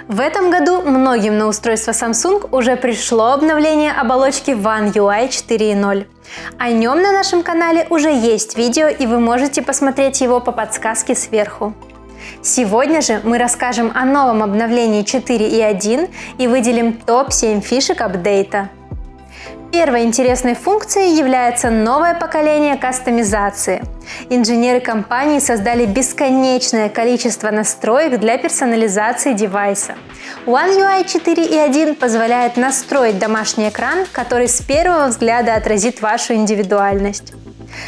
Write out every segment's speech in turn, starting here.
В этом году многим на устройство Samsung уже пришло обновление оболочки One UI 4.0. О нем на нашем канале уже есть видео, и вы можете посмотреть его по подсказке сверху. Сегодня же мы расскажем о новом обновлении 4.1 и выделим топ-7 фишек апдейта. Первой интересной функцией является новое поколение кастомизации. Инженеры компании создали бесконечное количество настроек для персонализации девайса. One UI 4.1 позволяет настроить домашний экран, который с первого взгляда отразит вашу индивидуальность.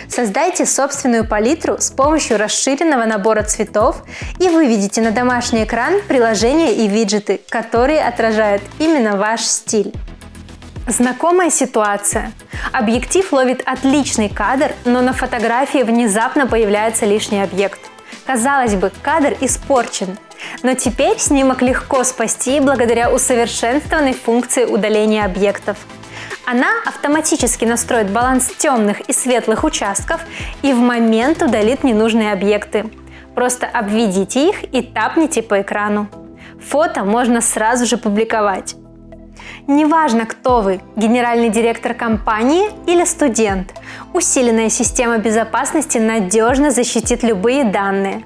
Создайте собственную палитру с помощью расширенного набора цветов и выведите на домашний экран приложения и виджеты, которые отражают именно ваш стиль. Знакомая ситуация. Объектив ловит отличный кадр, но на фотографии внезапно появляется лишний объект. Казалось бы, кадр испорчен, но теперь снимок легко спасти благодаря усовершенствованной функции удаления объектов. Она автоматически настроит баланс темных и светлых участков и в момент удалит ненужные объекты. Просто обведите их и тапните по экрану. Фото можно сразу же публиковать. Неважно, кто вы – генеральный директор компании или студент, усиленная система безопасности надежно защитит любые данные.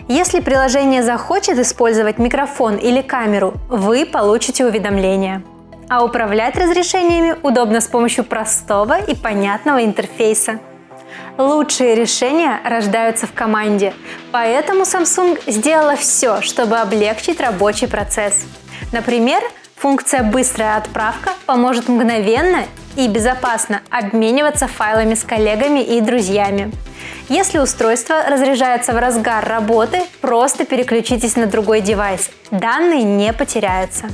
Если приложение захочет использовать микрофон или камеру, вы получите уведомление. А управлять разрешениями удобно с помощью простого и понятного интерфейса. Лучшие решения рождаются в команде, поэтому Samsung сделала все, чтобы облегчить рабочий процесс. Например, функция «Быстрая отправка» поможет мгновенно и безопасно обмениваться файлами с коллегами и друзьями. Если устройство разряжается в разгар работы, просто переключитесь на другой девайс. Данные не потеряются.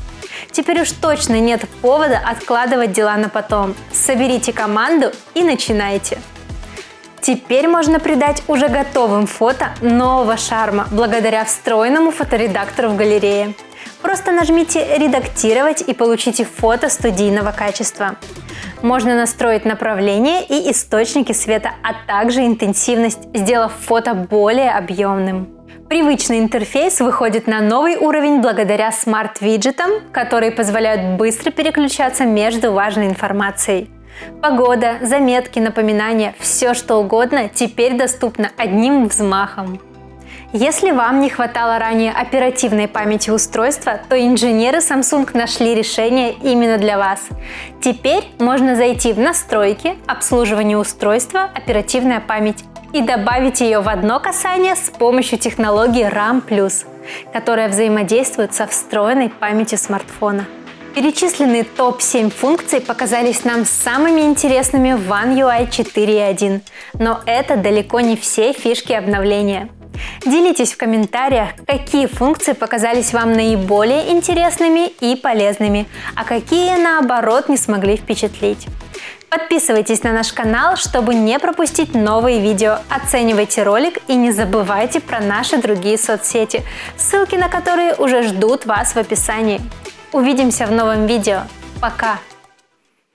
Теперь уж точно нет повода откладывать дела на потом. Соберите команду и начинайте. Теперь можно придать уже готовым фото нового шарма благодаря встроенному фоторедактору в галерее. Просто нажмите «Редактировать» и получите фото студийного качества. Можно настроить направление и источники света, а также интенсивность, сделав фото более объемным. Привычный интерфейс выходит на новый уровень благодаря смарт-виджетам, которые позволяют быстро переключаться между важной информацией. Погода, заметки, напоминания – все что угодно теперь доступно одним взмахом. Если вам не хватало ранее оперативной памяти устройства, то инженеры Samsung нашли решение именно для вас. Теперь можно зайти в настройки, обслуживание устройства, оперативная память и добавить ее в одно касание с помощью технологии RAM+, которая взаимодействует со встроенной памятью смартфона. Перечисленные топ-7 функций показались нам самыми интересными в One UI 4.1, но это далеко не все фишки обновления. Делитесь в комментариях, какие функции показались вам наиболее интересными и полезными, а какие, наоборот, не смогли впечатлить. Подписывайтесь на наш канал, чтобы не пропустить новые видео, оценивайте ролик и не забывайте про наши другие соцсети, ссылки на которые уже ждут вас в описании. Увидимся в новом видео. Пока!